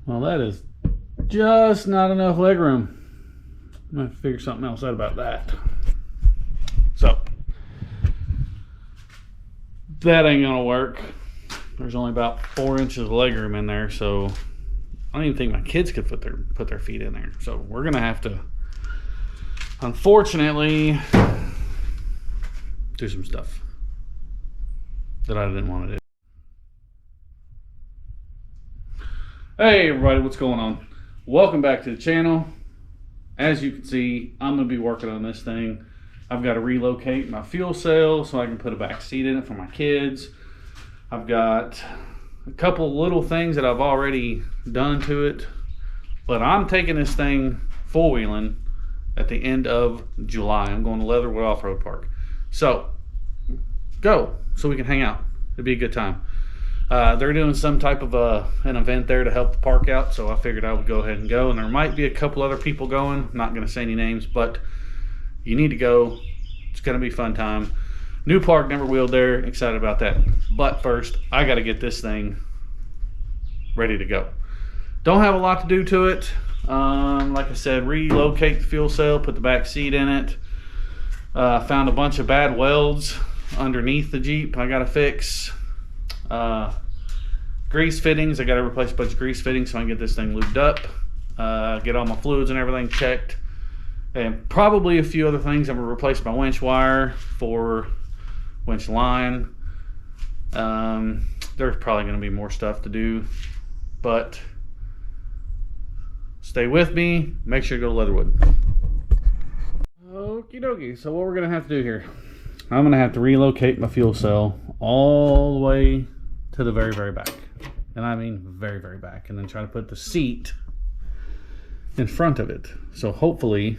Well, that is just not enough leg room. I'm gonna have to figure something else out about that. So that ain't gonna work. There's only about 4 inches of leg room in there, so I don't even think my kids could put their feet in there. So we're gonna have to, unfortunately, do some stuff that I didn't want to do. Hey everybody, what's going on? Welcome back to the channel. As you can see, I'm gonna be working on this thing. I've got to relocate my fuel cell so I can put a back seat in it for my kids. I've got a couple little things that I've already done to it, but I'm taking this thing four-wheeling at the end of July. I'm going to Leatherwood Off-Road Park. So go so we can hang out. It'd be a good time. They're doing some type of an event there to help the park out, so I figured I would go ahead and go. And there might be a couple other people going. I'm not going to say any names, but you need to go. It's going to be a fun time. New park, never wheeled there. Excited about that. But first, I got to get this thing ready to go. Don't have a lot to do to it. Like I said, relocate the fuel cell, put the back seat in it. Found a bunch of bad welds underneath the Jeep I got to fix. Grease fittings. I got to replace a bunch of grease fittings so I can get this thing lubed up. Get all my fluids and everything checked. And probably a few other things. I'm going to replace my winch wire for winch line. There's probably going to be more stuff to do, but stay with me. Make sure you go to Leatherwood. Okie dokie. So what we're going to have to do here, I'm going to have to relocate my fuel cell all the way to the very, very back. And I mean very, very back. And then try to put the seat in front of it. So hopefully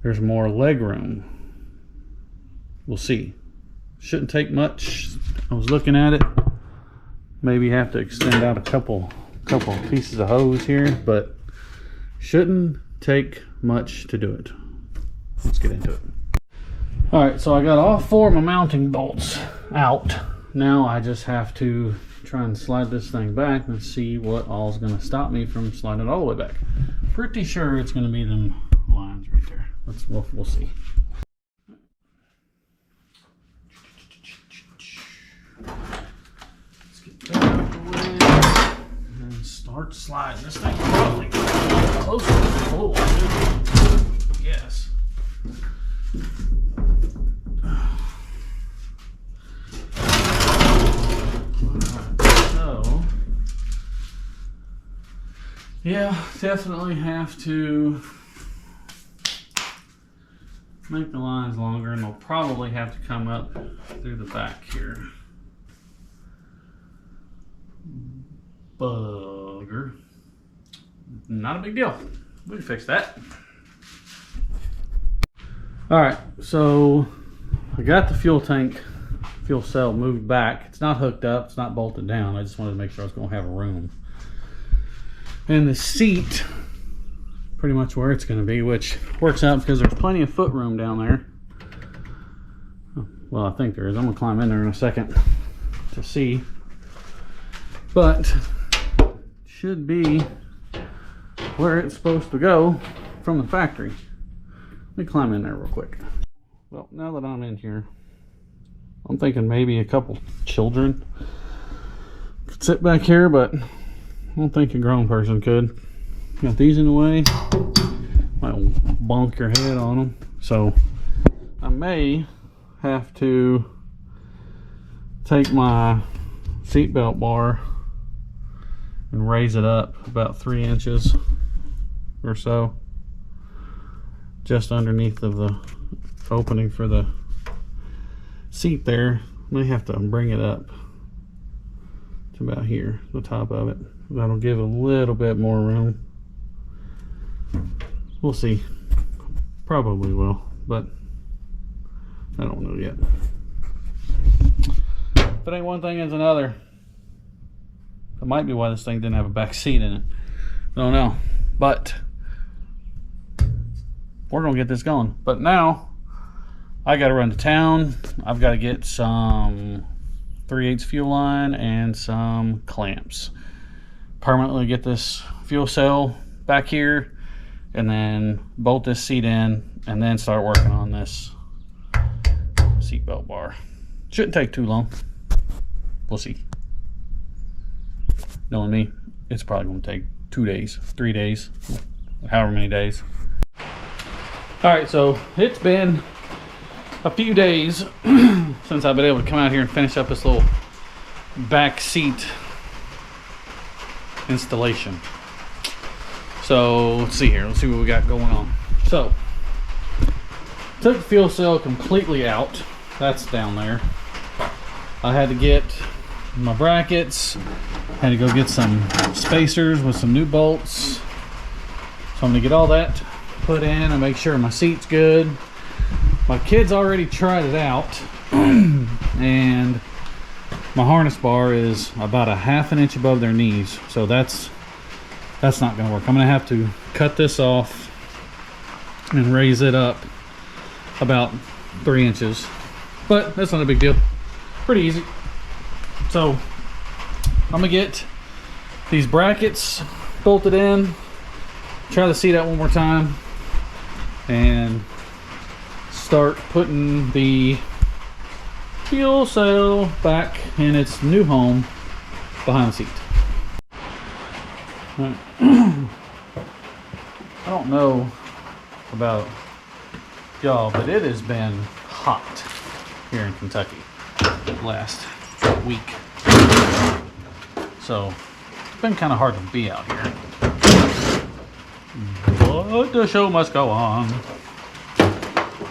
there's more leg room. We'll see. Shouldn't take much. I was looking at it. Maybe have to extend out a couple pieces of hose here, but shouldn't take much to do it. Let's get into it. All right, so I got all 4 of my mounting bolts out. Now I just have to try and slide this thing back and see what all's gonna stop me from sliding it all the way back. Pretty sure it's gonna be them lines right there. We'll see. Let's get that out of the way and start sliding. This thing probably closer to the hole. Yes. So, yeah, definitely have to make the lines longer, and they'll probably have to come up through the back here. Bugger. Not a big deal. We can fix that. Alright, so I got the fuel cell moved back. It's not hooked up, it's not bolted down. I just wanted to make sure I was going to have room. And the seat, pretty much where it's going to be, which works out because there's plenty of foot room down there. Well, I think there is. I'm going to climb in there in a second to see. But should be where it's supposed to go from the factory. Let me climb in there real quick. Well, now that I'm in here, I'm thinking maybe a couple children could sit back here, but I don't think a grown person could. Got these in the way, might bonk your head on them. So I may have to take my seatbelt bar and raise it up about 3 inches or so, just underneath of the opening for the seat there. May have to bring it up to about here, the top of it. That'll give a little bit more room. We'll see. Probably will, but I don't know yet. If it ain't one thing, it's another. That might be why this thing didn't have a back seat in it. I don't know, but we're gonna get this going. But now I gotta run to town. I've got to get some 3/8 fuel line and some clamps. permanently get this fuel cell back here and then bolt this seat in and then start working on this seatbelt bar. Shouldn't take too long. We'll see. Knowing me, it's probably going to take 2 days, 3 days, however many days. All right, so it's been a few days since I've been able to come out here and finish up this little back seat installation. So let's see here. Let's see what we got going on. So took the fuel cell completely out. That's down there. I had to get my brackets. Had to go get some spacers with some new bolts. So I'm gonna get all that put in and make sure my seat's good. My kids already tried it out, and my harness bar is about a ½ an inch above their knees, so that's not going to work. I'm going to have to cut this off and raise it up about 3 inches, but that's not a big deal. Pretty easy. So I'm going to get these brackets bolted in, try the seat out one more time, and start putting the fuel cell back in its new home behind the seat. I don't know about y'all, but it has been hot here in Kentucky last week. So it's been kind of hard to be out here. But the show must go on.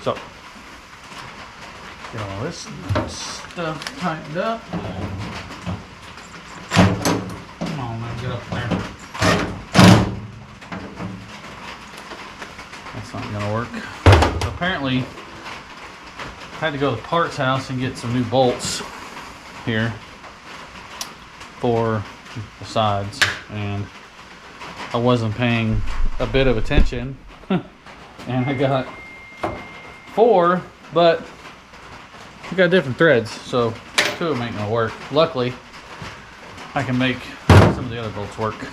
So get all this stuff tightened up. Come on, man, get up there. That's not gonna work. So apparently, I had to go to the parts house and get some new bolts here for the sides, and I wasn't paying a bit of attention, and I got 4, but we got different threads, so 2 of them ain't gonna work. Luckily, I can make some of the other bolts work.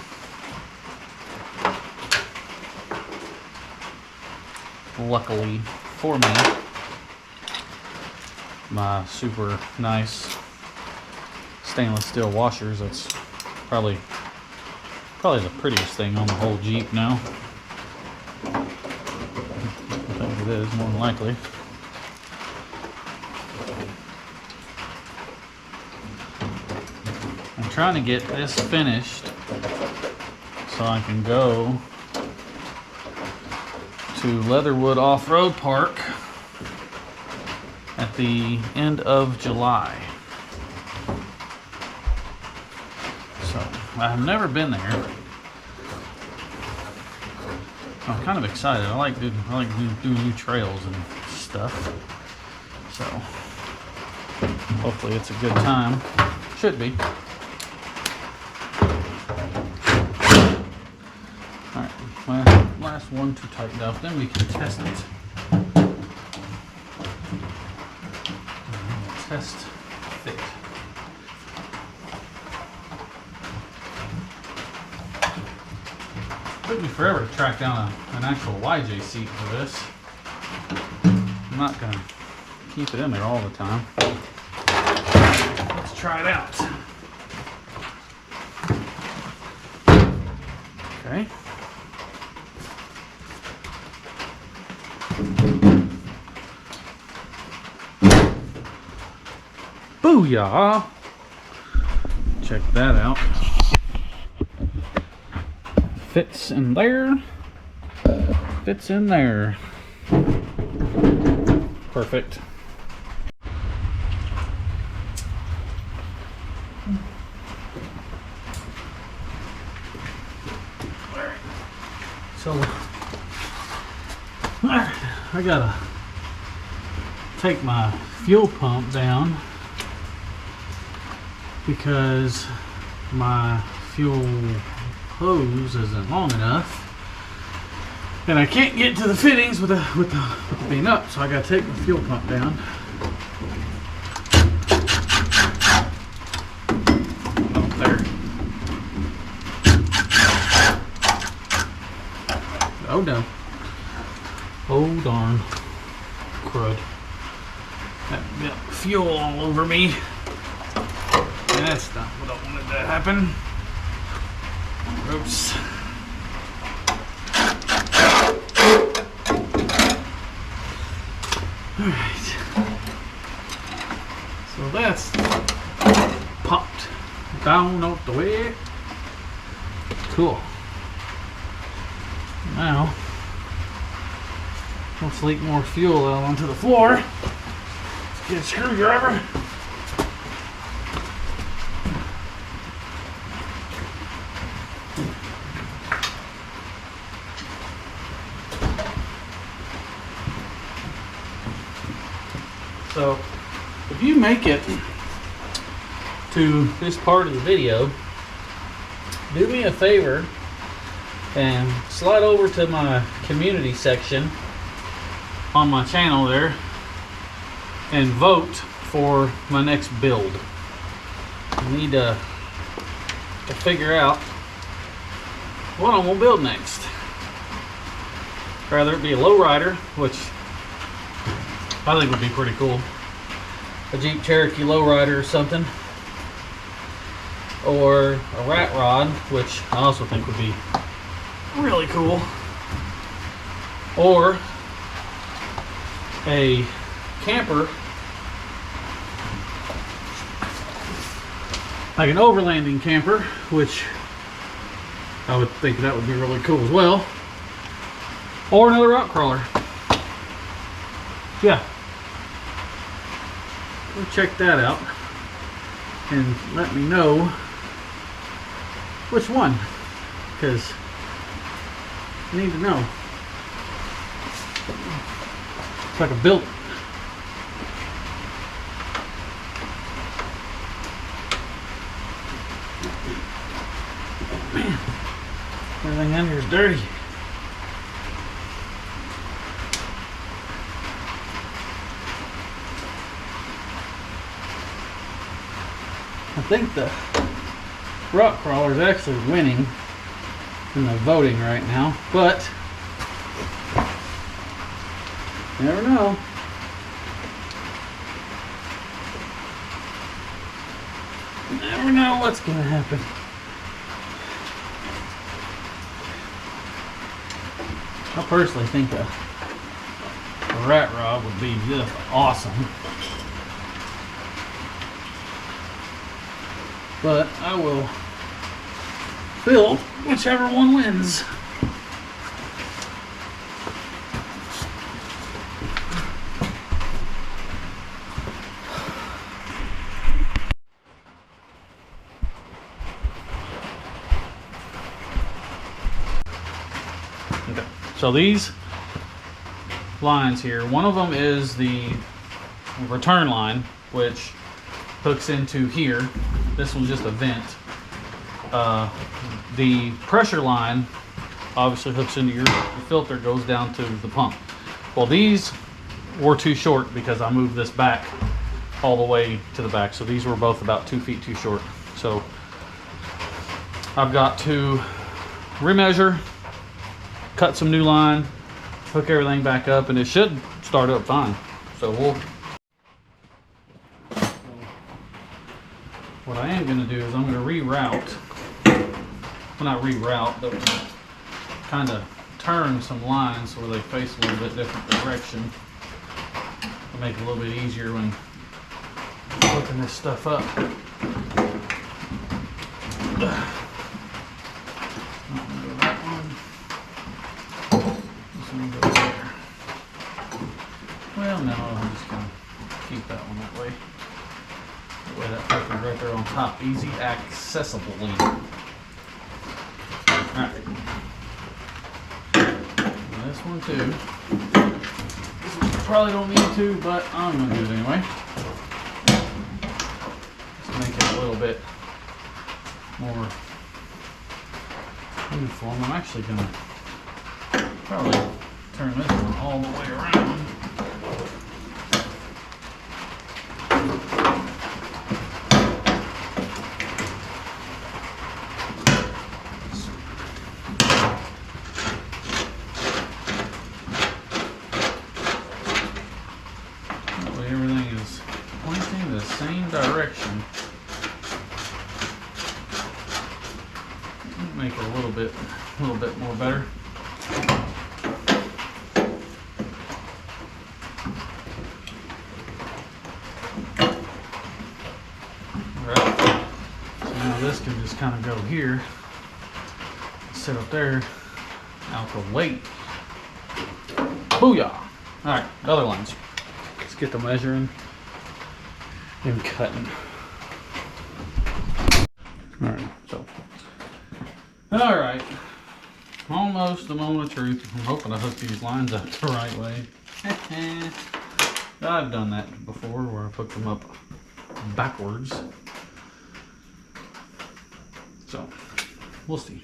Luckily for me, my super nice stainless steel washers, that's probably the prettiest thing on the whole Jeep now. I think it is, more than likely. I'm trying to get this finished so I can go to Leatherwood Off-Road Park at the end of July. So I've never been there. I'm kind of excited. I like doing new trails and stuff. So hopefully it's a good time. Should be. Alright, well, last one to tighten up, then we can test it. Test fit. Took me forever to track down an actual YJ seat for this. I'm not gonna keep it in there all the time. Let's try it out. Okay. Booyah! Check that out. Fits in there. Fits in there. Perfect. So I gotta take my fuel pump down because my fuel hose isn't long enough, and I can't get to the fittings with the being up, so I gotta take my fuel pump down. Oh, there. Oh no. Oh darn. Crud. That got fuel all over me. That's not what I wanted to happen. Oops. Alright. So that's popped down out the way. Cool. Now, let's leak more fuel out onto the floor. Let's get a screwdriver. So, if you make it to this part of the video, do me a favor and slide over to my community section on my channel there and vote for my next build. I need to figure out what I'm gonna build next. Rather it be a lowrider, which I think would be pretty cool. A Jeep Cherokee lowrider or something. Or a rat rod, which I also think would be really cool. Or a camper, like an overlanding camper, which I would think that would be really cool as well. Or another rock crawler. Yeah. Go check that out and let me know which one, because I need to know so I can build it. Man, everything in here is dirty. I think the rock crawler is actually winning in the voting right now, but you never know. You never know what's going to happen. I personally think a rat rod would be just awesome. But I will build whichever one wins. Okay. So these lines here, one of them is the return line, which hooks into here. This one's just a vent. The pressure line obviously hooks into your filter, goes down to the pump. Well, these were too short because I moved this back all the way to the back. So these were both about 2 feet too short. So I've got to remeasure, cut some new line, hook everything back up, and it should start up fine. So what I am going to do is I'm going to reroute, well, not reroute, but kind of turn some lines so they face a little bit different direction to make it a little bit easier when hooking this stuff up. I'm going to go that one. This one goes there. Well, no, I'm just going to keep that one that way. That way that hooker's right there on top, easy accessibly. Alright. This one too. This one probably don't need to, but I'm going to do it anyway. Just make it a little bit more uniform. I'm actually going to probably turn this one all the way around. make it a little bit more better. Alright, so now this can just kind of go here, sit up there, out the weight. Booyah! Alright, the other lines. Let's get the measuring and cutting. Alright, so. Alright. Almost the moment of truth. I'm hoping I hook these lines up the right way. I've done that before where I've hooked them up backwards. So, we'll see.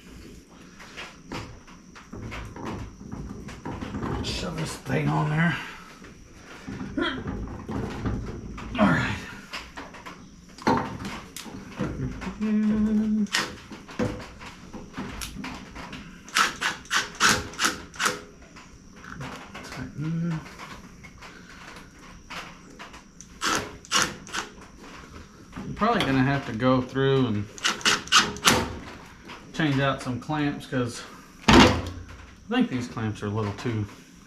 Shove this thing on there. Alright. I'm probably going to have to go through and change out some clamps because I think these clamps are a little too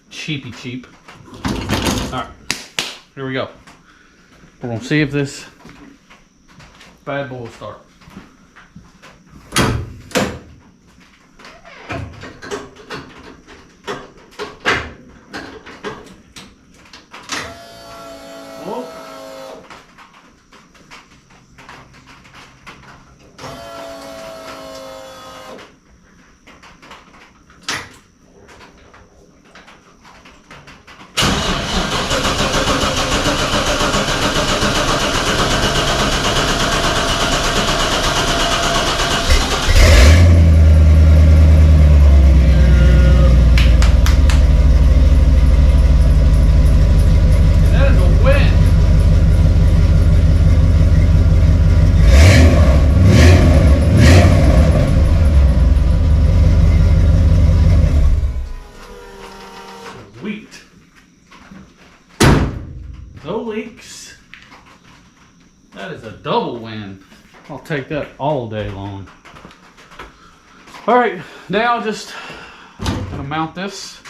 cheap. Alright, here we go. We're going to see if this bad boy will start. No leaks. That is a double win. I'll take that all day long. All right, now just gonna mount this.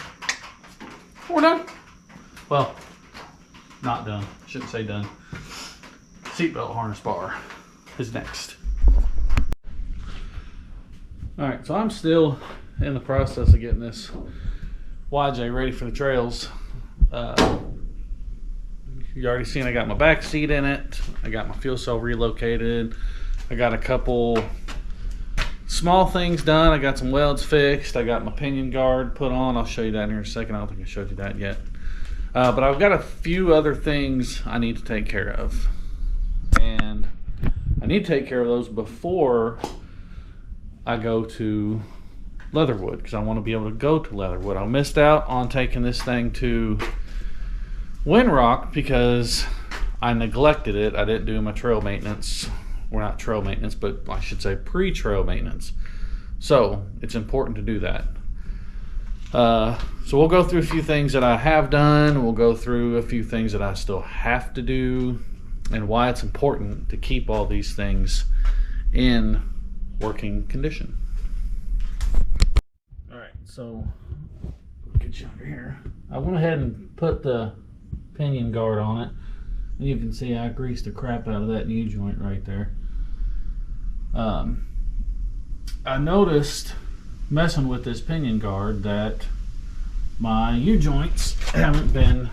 We're done. Well, not done. Shouldn't say done. Seatbelt harness bar is next. All right, so I'm still in the process of getting this YJ ready for the trails. You already seen I got my back seat in it. I got my fuel cell relocated. I got a couple small things done. I got some welds fixed. I got my pinion guard put on. I'll show you that in here in a second. I don't think I showed you that yet. But I've got a few other things I need to take care of. And I need to take care of those before I go to Leatherwood, because I want to be able to go to Leatherwood. I missed out on taking this thing to Windrock because I neglected it. I didn't do my trail maintenance. Well, not trail maintenance, but I should say pre-trail maintenance. So it's important to do that. So we'll go through a few things that I have done. We'll go through a few things that I still have to do, and why it's important to keep all these things in working condition. All right, so get you under here. I went ahead and put the pinion guard on it. You can see I greased the crap out of that knee joint right there. I noticed messing with this pinion guard that my U-joints haven't been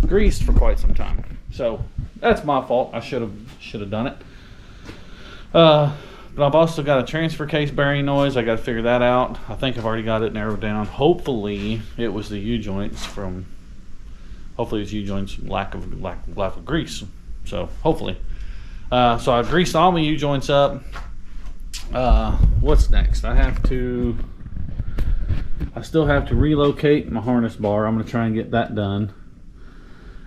greased for quite some time. So that's my fault. I should have done it. But I've also got a transfer case bearing noise. I got to figure that out. I think I've already got it narrowed down. Hopefully it was the U-joints from lack of grease. So hopefully. So I greased all my U-joints up. What's next? I still have to relocate my harness bar. I'm going to try and get that done.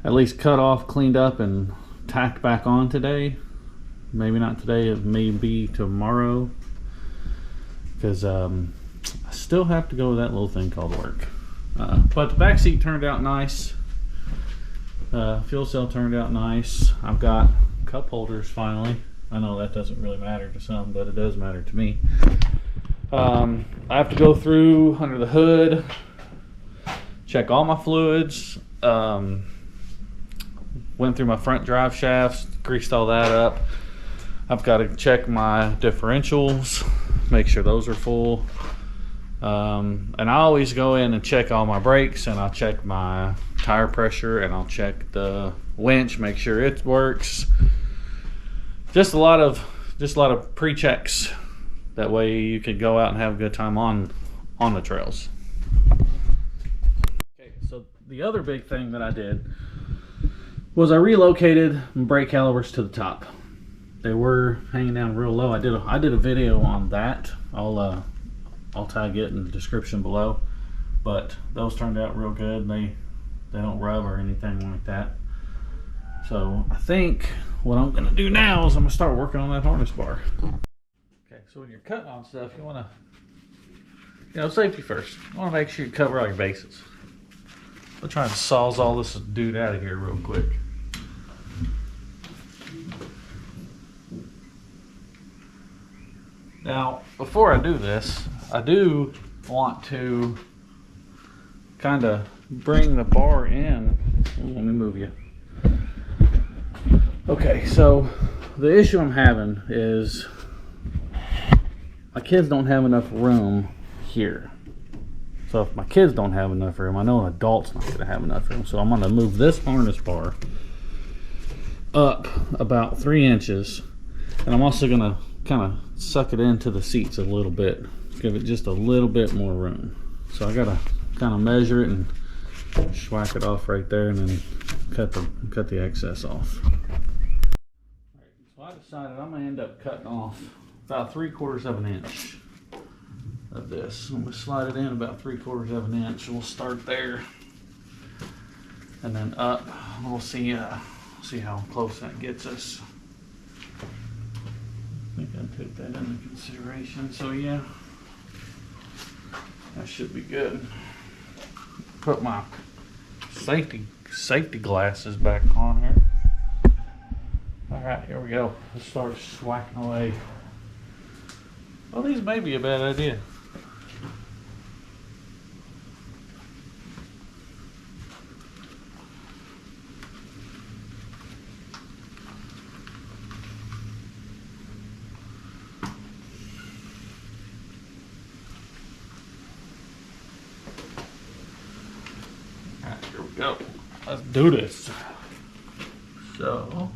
At least cut off, cleaned up, and tacked back on today. Maybe not today, it may be tomorrow. Because I still have to go with that little thing called work. But the back seat turned out nice. Fuel cell turned out nice. I've got cup holders finally. I know that doesn't really matter to some, but it does matter to me. I have to go through under the hood, check all my fluids. Went through my front drive shafts, greased all that up. I've got to check my differentials, make sure those are full. And I always go in and check all my brakes, and I'll check my tire pressure, and I'll check the winch, make sure it works. Just a lot of pre-checks. That way you can go out and have a good time on the trails. Okay, so the other big thing that I did was I relocated my brake calipers to the top. They were hanging down real low. I did a video on that. I'll tag it in the description below. But those turned out real good. They don't rub or anything like that. So I think what I'm gonna do now is I'm gonna start working on that harness bar. Okay, so when you're cutting on stuff, you wanna, safety first. You wanna make sure you cover all your bases. We'll try and saws all this dude out of here real quick. Now, before I do this, I do want to kind of bring the bar in. Let me move you. Okay, so the issue I'm having is my kids don't have enough room here. So if my kids don't have enough room, I know an adult's not going to have enough room. So I'm going to move this harness bar up about 3 inches. And I'm also going to kind of suck it into the seats a little bit. Give it just a little bit more room. So I got to kind of measure it and schwack it off right there, and then cut the excess off. Alright, so I decided I'm going to end up cutting off about 3/4 of an inch of this. I'm going to slide it in about 3/4 of an inch. We'll start there, and then up. We'll see how close that gets us. I think I took that into consideration. So yeah, that should be good. Put my safety glasses back on here. All right, here we go. Let's start swacking away. Well, these may be a bad idea. Here we go. Let's do this. So,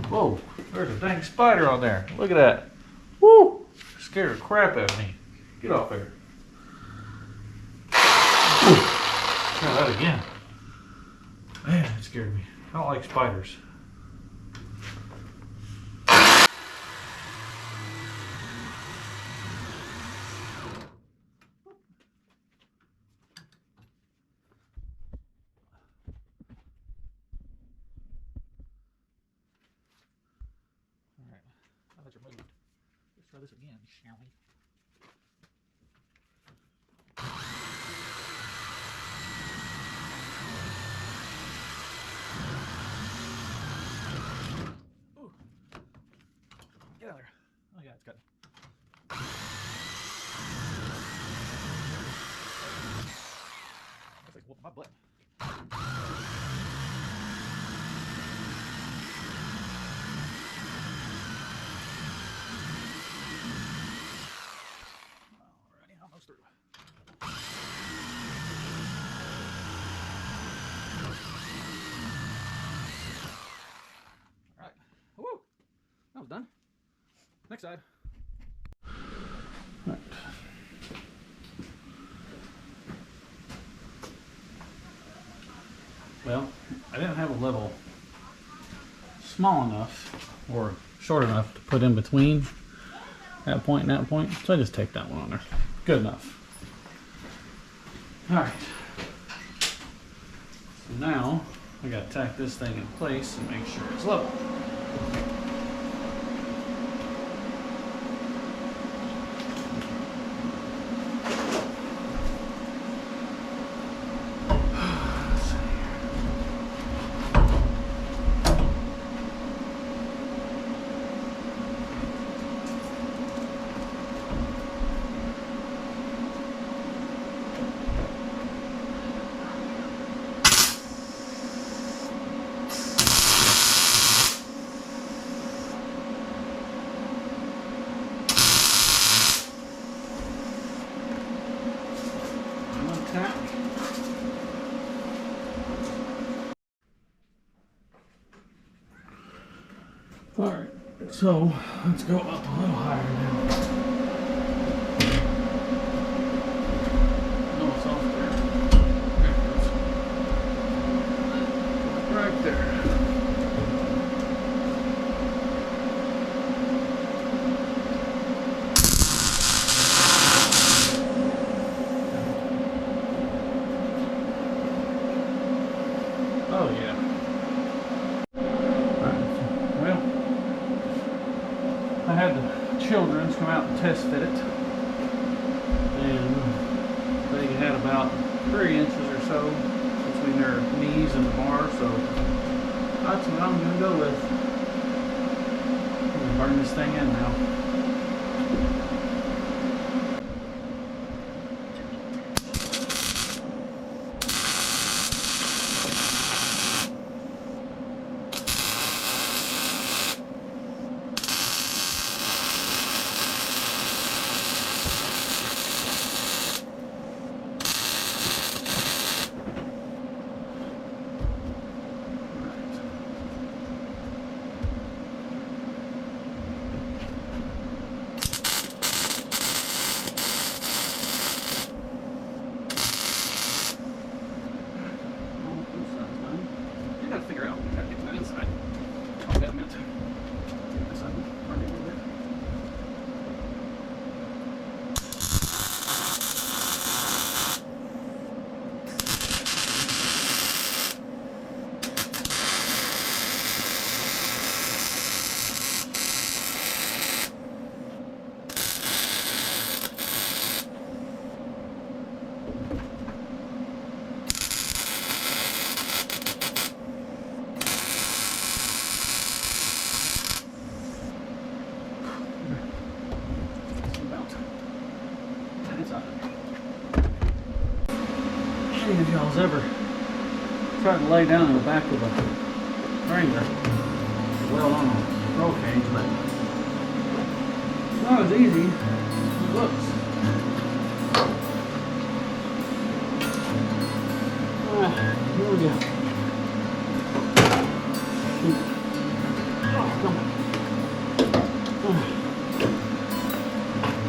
whoa, there's a dang spider on there. Look at that. Woo! Scared the crap out of me. Get off there. Try that again. Man, that scared me. I don't like spiders. Let's try this again, shall we? Ooh. Get out of there. Oh yeah, it's good. That's like whooping my butt. Almost through. All right. Woo! That was done. Next side. All right. Well, I didn't have a level small enough or short enough to put in between that point and that point, so I just take that one on there. Good enough. All right. So now I got to tack this thing in place and make sure it's level. Alright, so let's go up a little higher now. No, it's off there. There it goes. Right there. Oh yeah. Well, I had the children come out and test fit it, and they had about 3 inches or so between their knees and the bar, so that's what I'm going to go with. I'm going to burn this thing in now. Any of y'all's ever tried to lay down in the back of a Wrangler, well on a roll cage, but it's not as easy as it looks. Here we go. Oh, come on.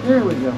There we go.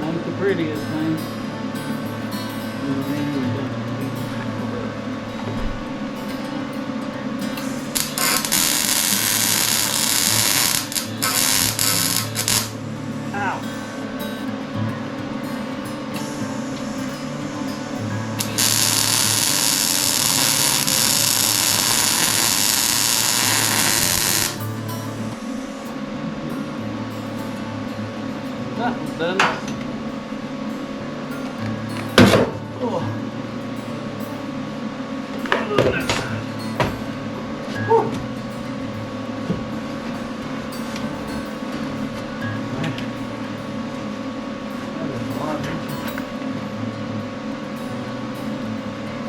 Not the prettiest thing. Ow. That one's done. Oh.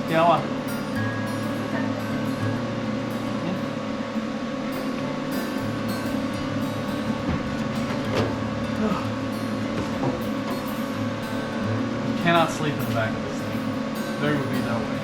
Kéo à? Cannot sleep in the back of this thing. There would be no way.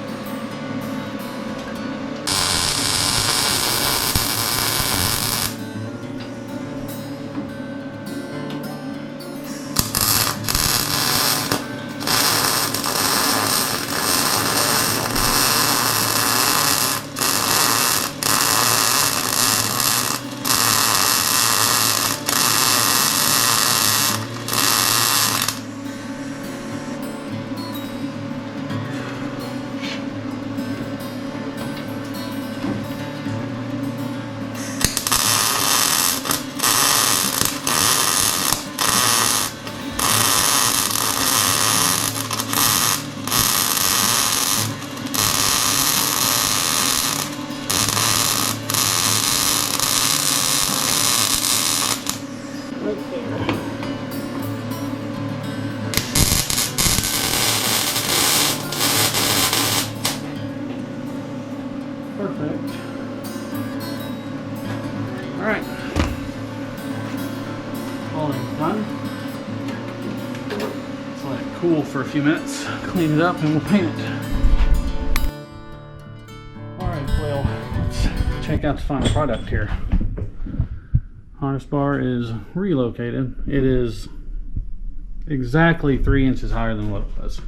Perfect. All right. All is done. Let's let it cool for a few minutes, clean it up, and we'll paint it. All right, well, let's check out the final product here. Harness bar is relocated. It is exactly 3 inches higher than what it was.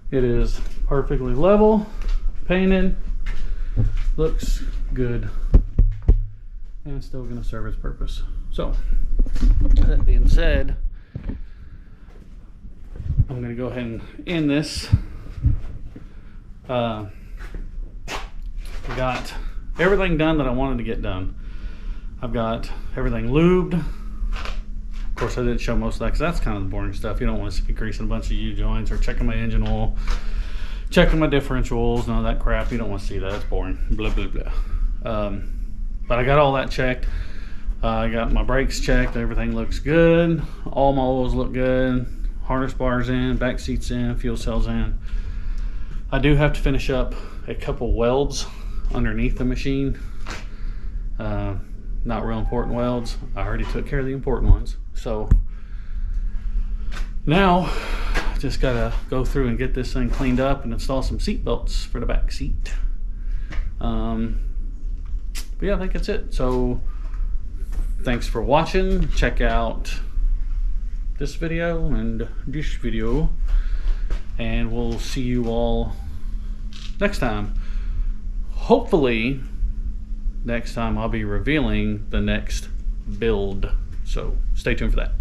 It is perfectly level, painted, looks good, and still going to serve its purpose. So, that being said, I'm going to go ahead and end this. Got everything done that I wanted to get done. I've got everything lubed. Of course, I didn't show most of that because that's kind of the boring stuff. You don't want to be greasing a bunch of U-joints or checking my engine oil, checking my differentials, none of that crap. You don't want to see that. It's boring. Blah, blah, blah. But I got all that checked. I got my brakes checked. Everything looks good. All my oils look good. Harness bars in, back seats in, fuel cells in. I do have to finish up a couple welds underneath the machine. Not real important welds. I already took care of the important ones. So now just gotta go through and get this thing cleaned up and install some seat belts for the back seat. But yeah, I think that's it. So thanks for watching. Check out this video and this video, and we'll see you all next time. Hopefully next time I'll be revealing the next build, so stay tuned for that.